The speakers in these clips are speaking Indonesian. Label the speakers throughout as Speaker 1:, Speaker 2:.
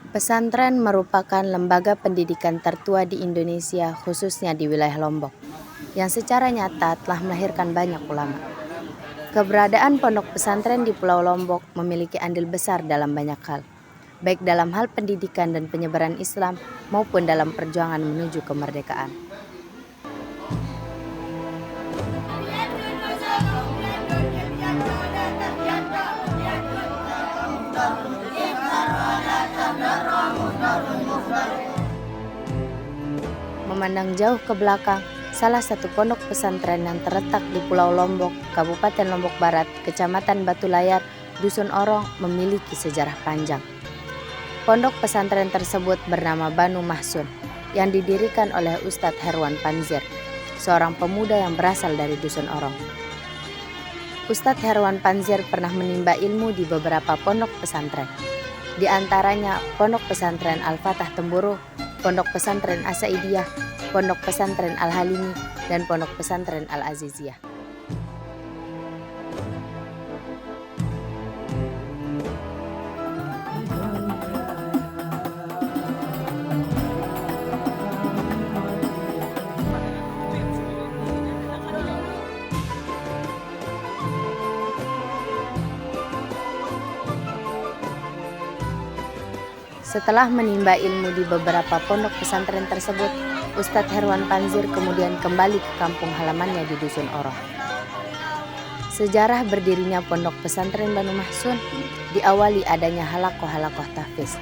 Speaker 1: Pesantren merupakan lembaga pendidikan tertua di Indonesia, khususnya di wilayah Lombok, yang secara nyata telah melahirkan banyak ulama. Keberadaan pondok pesantren di Pulau Lombok memiliki andil besar dalam banyak hal, baik dalam hal pendidikan dan penyebaran Islam maupun dalam perjuangan menuju kemerdekaan. Memandang jauh ke belakang, salah satu pondok pesantren yang terletak di Pulau Lombok, Kabupaten Lombok Barat, Kecamatan Batu Layar, Dusun Orong memiliki sejarah panjang. Pondok pesantren tersebut bernama Banu Mahsun, yang didirikan oleh Ustadz Herwan Panzir, seorang pemuda yang berasal dari Dusun Orong. Ustadz Herwan Panzir pernah menimba ilmu di beberapa pondok pesantren, di antaranya Pondok Pesantren Al-Fatah Temburu, Pondok Pesantren As-Saidiyah, Pondok Pesantren Al-Halimi, dan Pondok Pesantren Al-Aziziyah. Setelah menimba ilmu di beberapa pondok pesantren tersebut, Ustadz Herwan Panzir kemudian kembali ke kampung halamannya di Dusun Orong. Sejarah berdirinya pondok pesantren Banu Mahsun diawali adanya halakoh-halakoh tahfiz,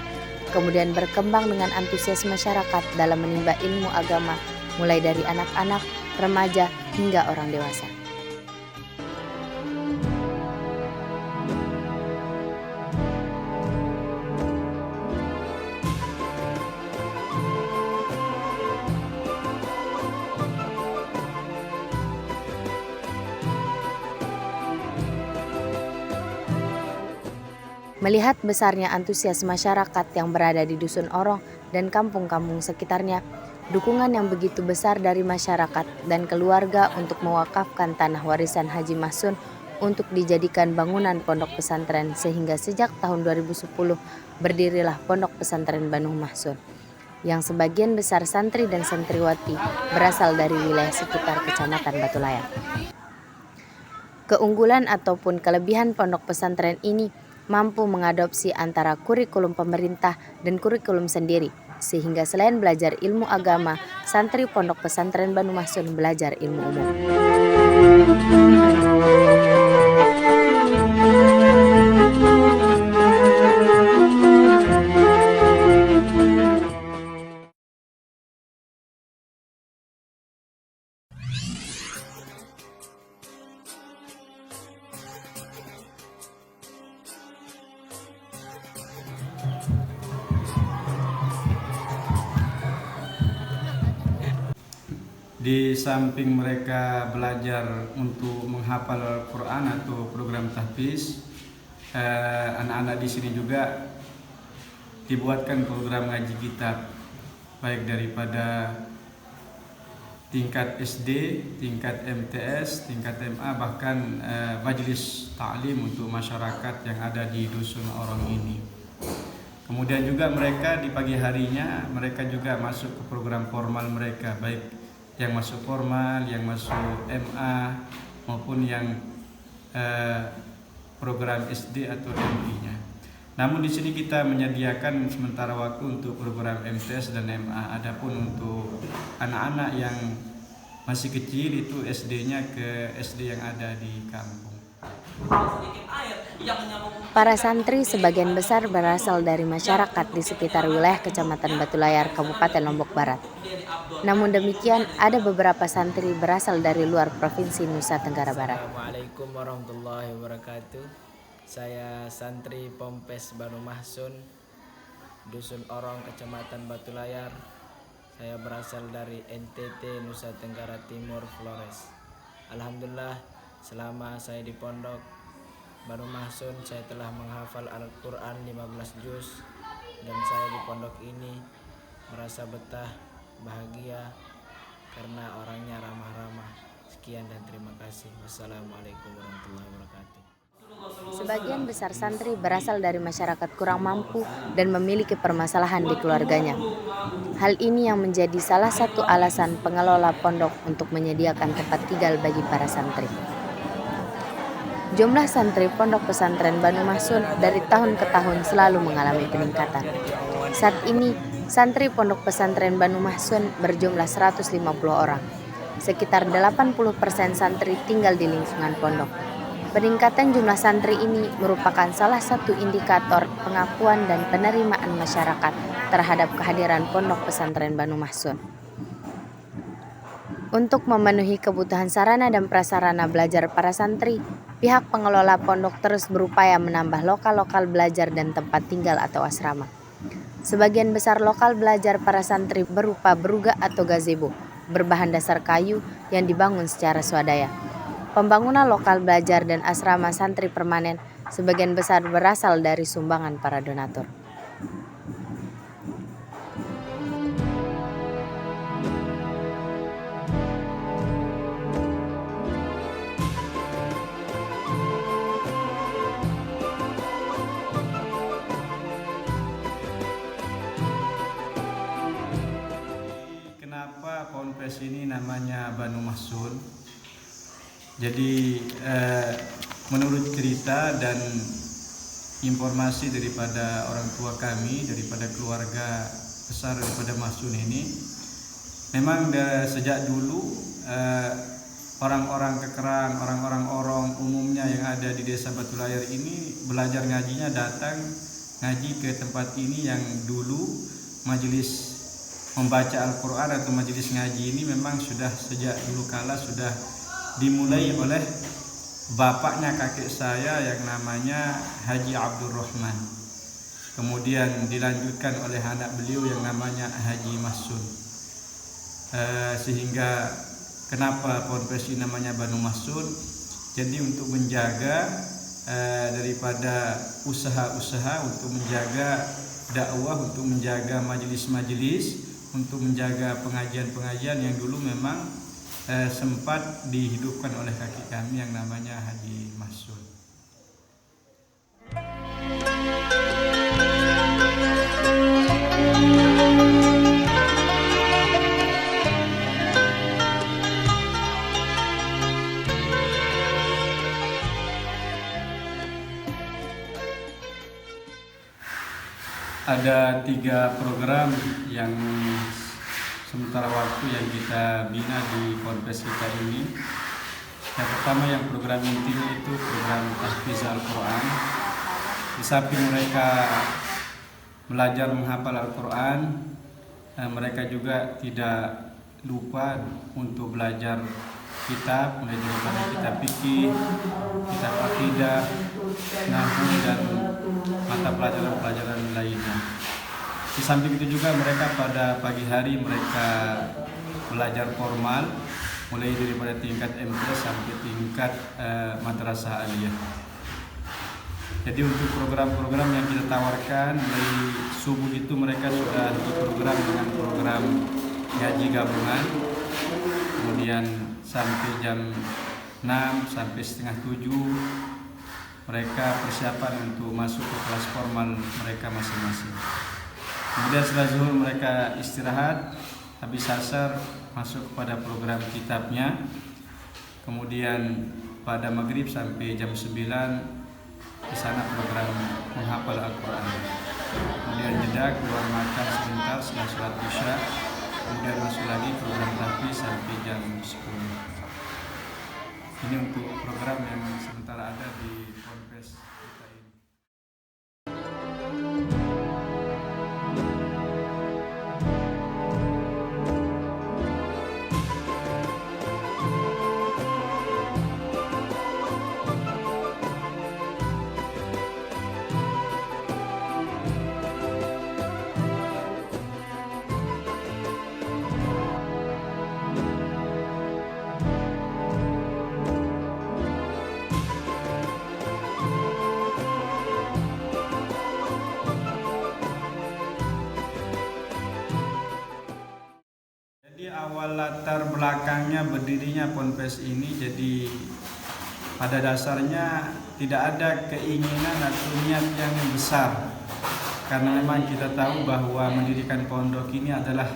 Speaker 1: kemudian berkembang dengan antusias masyarakat dalam menimba ilmu agama mulai dari anak-anak, remaja, hingga orang dewasa. Melihat besarnya antusias masyarakat yang berada di Dusun Orong dan kampung-kampung sekitarnya, dukungan yang begitu besar dari masyarakat dan keluarga untuk mewakafkan tanah warisan Haji Mahsun untuk dijadikan bangunan pondok pesantren, sehingga sejak tahun 2010 berdirilah Pondok Pesantren Banu Mahsun, yang sebagian besar santri dan santriwati berasal dari wilayah sekitar Kecamatan Batu Layar. Keunggulan ataupun kelebihan pondok pesantren ini mampu mengadopsi antara kurikulum pemerintah dan kurikulum sendiri, sehingga selain belajar ilmu agama, santri pondok pesantren Banu Mahsun belajar ilmu umum.
Speaker 2: Di samping mereka belajar untuk menghafal Al-Quran atau program tahfiz, anak-anak di sini juga dibuatkan program ngaji kitab, baik daripada tingkat SD, tingkat MTS, tingkat MA, bahkan majelis taklim untuk masyarakat yang ada di Dusun Orong ini. Kemudian juga mereka di pagi harinya mereka juga masuk ke program formal mereka, baik yang masuk formal, yang masuk MA maupun yang program SD atau MI-nya. Namun di sini kita menyediakan sementara waktu untuk program MTS dan MA. Adapun untuk anak-anak yang masih kecil itu SD-nya ke SD yang ada di kampung.
Speaker 1: Para santri sebagian besar berasal dari masyarakat di sekitar wilayah Kecamatan Batu Layar, Kabupaten Lombok Barat. Namun demikian, ada beberapa santri berasal dari luar Provinsi Nusa Tenggara Barat.
Speaker 3: Assalamualaikum warahmatullahi wabarakatuh. Saya santri Pompes Banu Mahsun, Dusun Orong, Kecamatan Batu Layar. Saya berasal dari NTT, Nusa Tenggara Timur, Flores. Alhamdulillah, selama saya di pondok Banu Mahsun, saya telah menghafal Al-Quran 15 juz, dan saya di pondok ini merasa betah, bahagia, karena orangnya ramah-ramah. Sekian dan terima kasih. Wassalamualaikum warahmatullahi wabarakatuh.
Speaker 1: Sebagian besar santri berasal dari masyarakat kurang mampu dan memiliki permasalahan di keluarganya. Hal ini yang menjadi salah satu alasan pengelola pondok untuk menyediakan tempat tinggal bagi para santri. Jumlah santri pondok pesantren Banu Mahsun dari tahun ke tahun selalu mengalami peningkatan. Saat ini, santri pondok pesantren Banu Mahsun berjumlah 150 orang. Sekitar 80% santri tinggal di lingkungan pondok. Peningkatan jumlah santri ini merupakan salah satu indikator pengakuan dan penerimaan masyarakat terhadap kehadiran pondok pesantren Banu Mahsun. Untuk memenuhi kebutuhan sarana dan prasarana belajar para santri, pihak pengelola pondok terus berupaya menambah lokal-lokal belajar dan tempat tinggal atau asrama. Sebagian besar lokal belajar para santri berupa beruga atau gazebo berbahan dasar kayu yang dibangun secara swadaya. Pembangunan lokal belajar dan asrama santri permanen sebagian besar berasal dari sumbangan para donatur.
Speaker 2: Kenapa Ponpes ini namanya Banu Mahsun? Jadi menurut cerita dan informasi daripada orang tua kami, daripada keluarga besar daripada Mahsun ini, memang sejak dulu orang-orang Kekerang, orang-orang Orong umumnya yang ada di desa Batu Layar ini belajar ngajinya datang ngaji ke tempat ini yang dulu majelis membaca Al-Quran atau majelis ngaji ini memang sudah sejak dulu kala sudah dimulai oleh bapaknya kakek saya yang namanya Haji Abdul Rahman. Kemudian dilanjutkan oleh anak beliau yang namanya Haji Mahsun. Sehingga kenapa Ponpes ini namanya Banu Mahsun? Jadi untuk menjaga daripada usaha-usaha untuk menjaga dakwah, untuk menjaga majelis-majelis, untuk menjaga pengajian-pengajian yang dulu memang sempat dihidupkan oleh kakek kami yang namanya Haji Mahsun. Ada 3 program yang sementara waktu yang kita bina di Ponpes kita ini. Yang pertama yang program intinya itu program tahfiz Al-Quran. Di samping mereka belajar menghafal Al-Quran, mereka juga tidak lupa untuk belajar kitab, mulai daripada kitab fikih, kitab akidah, nahwu dan mata pelajaran-pelajaran lainnya. Di samping itu juga mereka pada pagi hari mereka belajar formal, mulai daripada tingkat MTS sampai tingkat madrasah aliyah. Jadi untuk program-program yang kita tawarkan dari subuh itu mereka sudah diprogram dengan program ngaji gabungan, kemudian sampai jam 6 sampai setengah 7 mereka persiapan untuk masuk ke kelas formal mereka masing-masing. Kemudian setelah zuhur mereka istirahat, habis asar masuk kepada program kitabnya. Kemudian pada maghrib sampai jam 9 di sana program menghafal Al-Quran. Kemudian jeda keluar makan sebentar setelah sholat isya. Kemudian masuk lagi program tahfiz sampai jam 10. Ini untuk program yang sementara ada di Ponpes kita ini. Jadi awal latar belakangnya berdirinya Ponpes ini, jadi pada dasarnya tidak ada keinginan atau niat yang besar, karena memang kita tahu bahwa mendirikan pondok ini adalah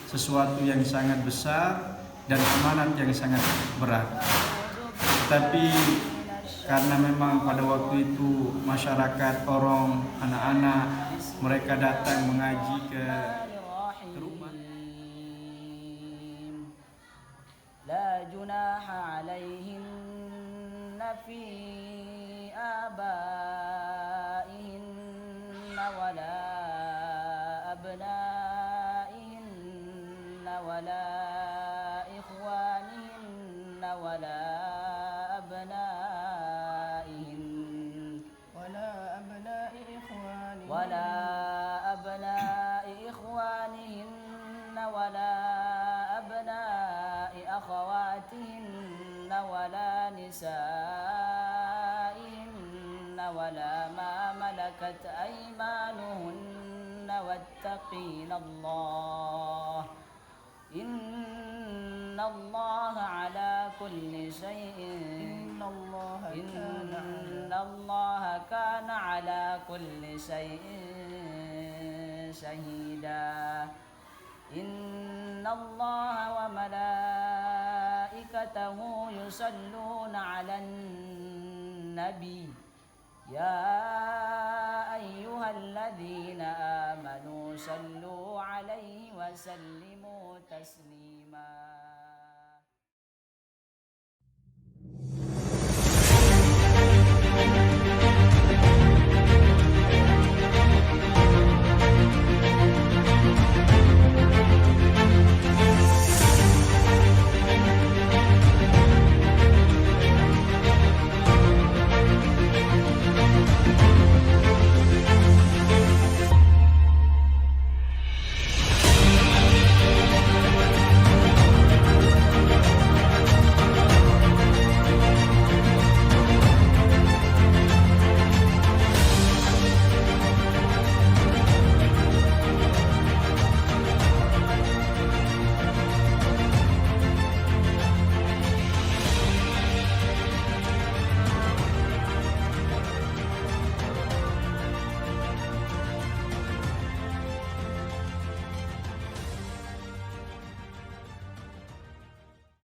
Speaker 2: sesuatu yang sangat besar dan amanat yang sangat berat. Tapi karena memang pada waktu itu masyarakat, orang, anak-anak mereka datang mengaji ke rumah.
Speaker 4: لا جناح عليهن في آبائهن ولا أبنائهن ولا إخوانهن ولا أبنائهن ولا أبناء إخوانهن ولا أبناء أخواتهن ولا نسائهن ولا ما ملكت أيمانهن واتقين الله إن الله على كل شيء إن الله كان على كل شيء شهيدا إن الله وملائكته يصلون على النبي يا أيها الذين آمنوا صلوا عليه وسلموا تسليما